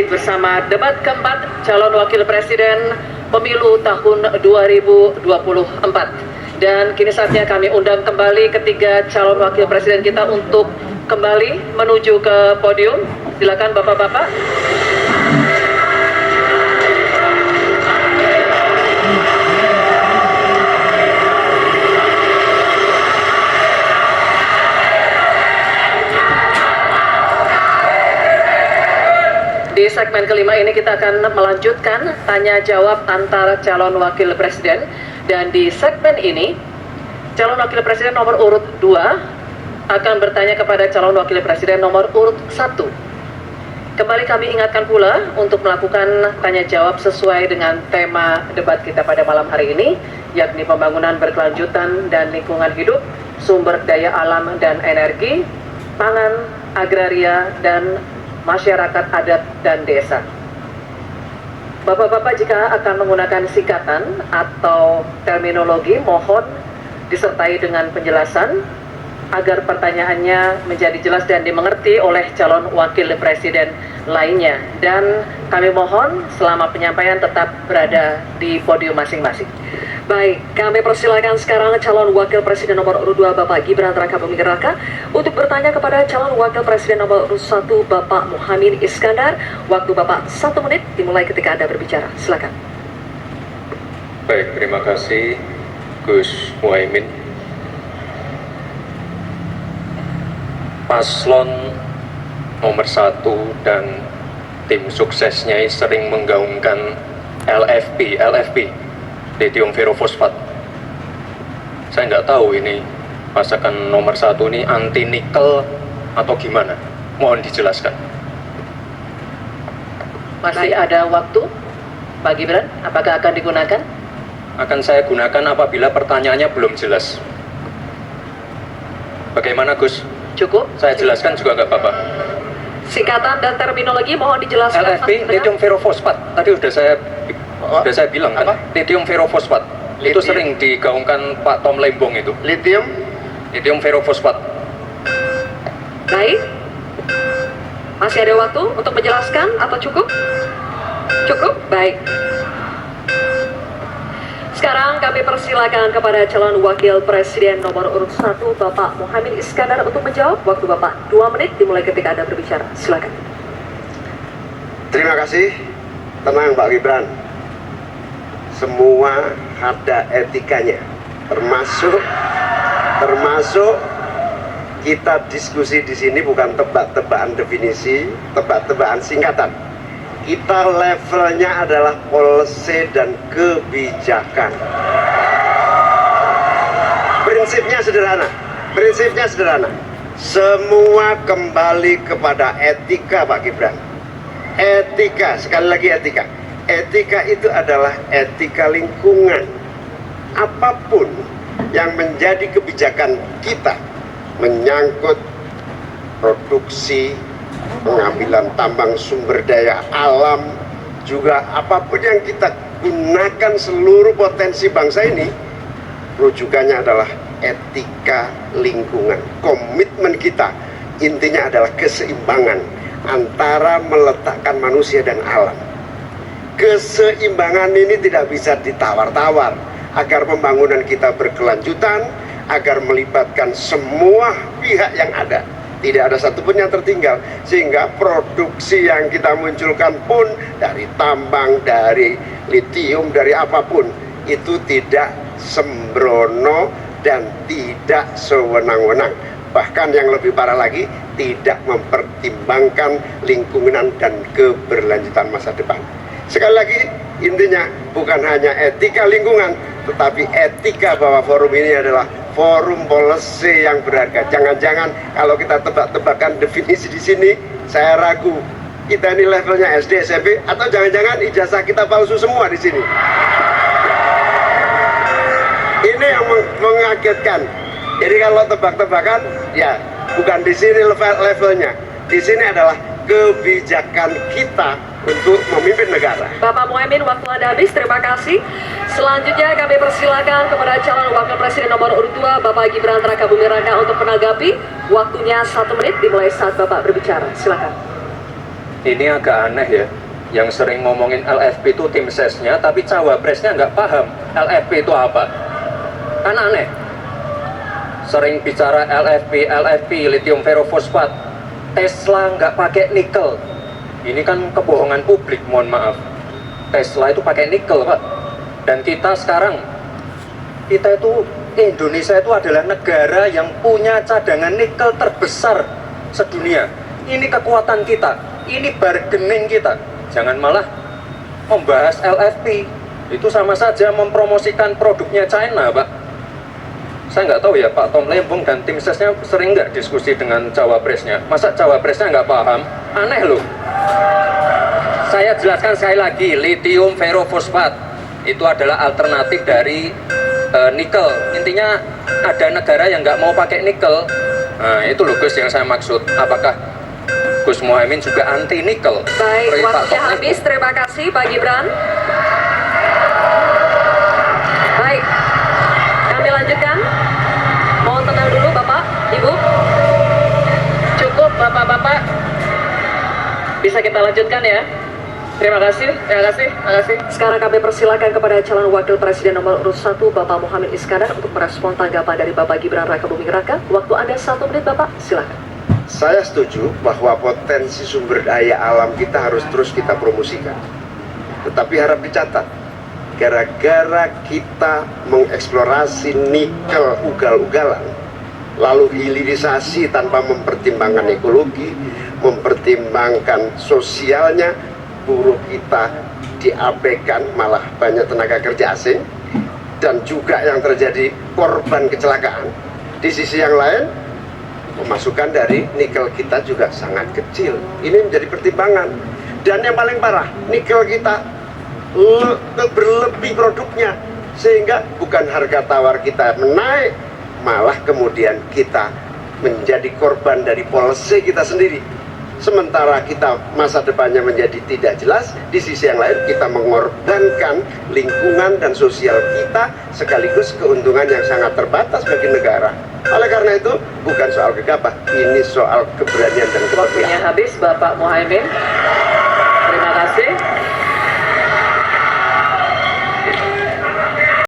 kembali bersama debat keempat calon wakil presiden pemilu tahun 2024. Dan kini saatnya kami undang kembali ketiga calon wakil presiden kita untuk kembali menuju ke podium. Silakan Bapak-bapak. Di segmen kelima ini kita akan melanjutkan tanya jawab antara calon wakil presiden, dan di segmen ini calon wakil presiden nomor urut 2 akan bertanya kepada calon wakil presiden nomor urut 1. Kembali kami ingatkan pula untuk melakukan tanya jawab sesuai dengan tema debat kita pada malam hari ini, yakni pembangunan berkelanjutan dan lingkungan hidup, sumber daya alam dan energi, pangan, agraria, dan masyarakat adat dan desa. Bapak-bapak jika akan menggunakan singkatan atau terminologi, mohon disertai dengan penjelasan agar pertanyaannya menjadi jelas dan dimengerti oleh calon wakil presiden lainnya. Dan kami mohon selama penyampaian tetap berada di podium masing-masing. Baik, kami persilakan sekarang calon wakil presiden nomor urut 2 Bapak Gibran Rakabuming Raka untuk bertanya kepada calon wakil presiden nomor urut 1 Bapak Muhaimin Iskandar. Waktu Bapak 1 menit dimulai ketika Anda berbicara. Silakan. Baik, terima kasih Gus Muhaimin. Paslon nomor 1 dan tim suksesnya sering menggaungkan LFP, lithium ferrofosfat. Saya nggak tahu ini masakan nomor 1 ini anti nikel atau gimana. Mohon dijelaskan. Masih ada waktu, Pak Gibran. Apakah akan digunakan? Akan saya gunakan apabila pertanyaannya belum jelas. Bagaimana Gus? Cukup? Saya jelaskan juga nggak apa-apa. Singkatan dan terminologi mohon dijelaskan. LFP, lithium ferrofosfat. Tadi sudah saya bilang kan, lithium ferrofosfat. Itu sering digaungkan Pak Tom Lembong itu. Lithium ferrofosfat. Baik. Masih ada waktu untuk menjelaskan atau cukup? Cukup? Baik. Sekarang kami persilakan kepada calon wakil presiden nomor urut 1 Bapak Muhaimin Iskandar untuk menjawab. Waktu Bapak 2 menit dimulai ketika Anda berbicara. Silakan. Terima kasih. Tenang Pak Gibran. Semua ada etikanya, termasuk kita diskusi di sini bukan tebak-tebakan definisi, tebak-tebakan singkatan. Kita levelnya adalah policy dan kebijakan. Prinsipnya sederhana. Semua kembali kepada etika Pak Gibran. Etika, sekali lagi etika. Etika itu adalah etika lingkungan. Apapun yang menjadi kebijakan kita menyangkut produksi, pengambilan tambang sumber daya alam, juga apapun yang kita gunakan seluruh potensi bangsa ini, rujukannya adalah etika lingkungan. Komitmen kita intinya adalah keseimbangan antara meletakkan manusia dan alam. Keseimbangan ini tidak bisa ditawar-tawar agar pembangunan kita berkelanjutan, agar melibatkan semua pihak yang ada. Tidak ada satupun yang tertinggal, sehingga produksi yang kita munculkan pun dari tambang, dari litium, dari apapun, itu tidak sembrono dan tidak sewenang-wenang. Bahkan yang lebih parah lagi, tidak mempertimbangkan lingkungan dan keberlanjutan masa depan. Sekali lagi, intinya bukan hanya etika lingkungan, tetapi etika bahwa forum ini adalah forum policy yang berharga. Jangan-jangan kalau kita tebak-tebakan definisi di sini, saya ragu kita ini levelnya SD, SMP, atau jangan-jangan ijazah kita palsu semua di sini. Ini yang mengagetkan. Jadi kalau tebak-tebakan, ya bukan di sini levelnya. Di sini adalah kebijakan kita untuk memimpin negara. Bapak Muhaimin, waktu Anda habis. Terima kasih. Selanjutnya kami persilakan kepada calon wakil presiden nomor urut 2 Bapak Gibran Rakabuming Raka untuk menanggapi. Waktunya 1 menit dimulai saat Bapak berbicara. Silakan. ini agak aneh ya, yang sering ngomongin LFP itu tim sesnya, tapi cawapresnya nggak paham LFP itu apa. Kan aneh. Sering bicara LFP, lithium ferrofosfat. Tesla nggak pakai nikel. Ini kan kebohongan publik, mohon maaf. Tesla itu pakai nikel, Pak. Dan kita sekarang, Indonesia itu adalah negara yang punya cadangan nikel terbesar sedunia. Ini kekuatan kita, ini bargaining kita. Jangan malah membahas LFP. Itu sama saja mempromosikan produknya China, Pak. Saya nggak tahu ya, Pak Tom Lembong dan tim sesnya sering nggak diskusi dengan cawapresnya. Masa cawapresnya nggak paham? Aneh loh. Saya jelaskan sekali lagi, lithium ferrofosfat itu adalah alternatif dari nikel. Intinya ada negara yang nggak mau pakai nikel. Nah, itu loh Gus yang saya maksud. Apakah Gus Muhaimin juga anti nikel? Baik, waktunya habis. Terima kasih Pak Gibran. Baik, kami lanjutkan. Mohon tenang dulu Bapak, Ibu. Cukup Bapak-Bapak. Bisa kita lanjutkan ya. Terima kasih. Sekarang kami persilakan kepada calon wakil presiden nomor urut 1 Bapak Muhaimin Iskandar untuk merespon tanggapan dari Bapak Gibran Raka Buming Raka. Waktu Anda 1 menit Bapak, silakan. Saya setuju bahwa potensi sumber daya alam kita harus terus kita promosikan. Tetapi harap dicatat, gara-gara kita mengeksplorasi nikel ugal-ugalan, lalu hilirisasi tanpa mempertimbangkan ekologi, mempertimbangkan sosialnya, buruh kita diabaikan, malah banyak tenaga kerja asing, dan juga yang terjadi korban kecelakaan. Di sisi yang lain, pemasukan dari nikel kita juga sangat kecil. Ini menjadi pertimbangan. Dan yang paling parah, nikel kita berlebih produknya, sehingga bukan harga tawar kita menaik, malah kemudian kita menjadi korban dari policy kita sendiri. Sementara kita masa depannya menjadi tidak jelas, di sisi yang lain kita mengorbankan lingkungan dan sosial kita, sekaligus keuntungan yang sangat terbatas bagi negara. Oleh karena itu, bukan soal gegabah, ini soal keberanian dan keberpihakan. Waktunya habis Bapak Muhaimin.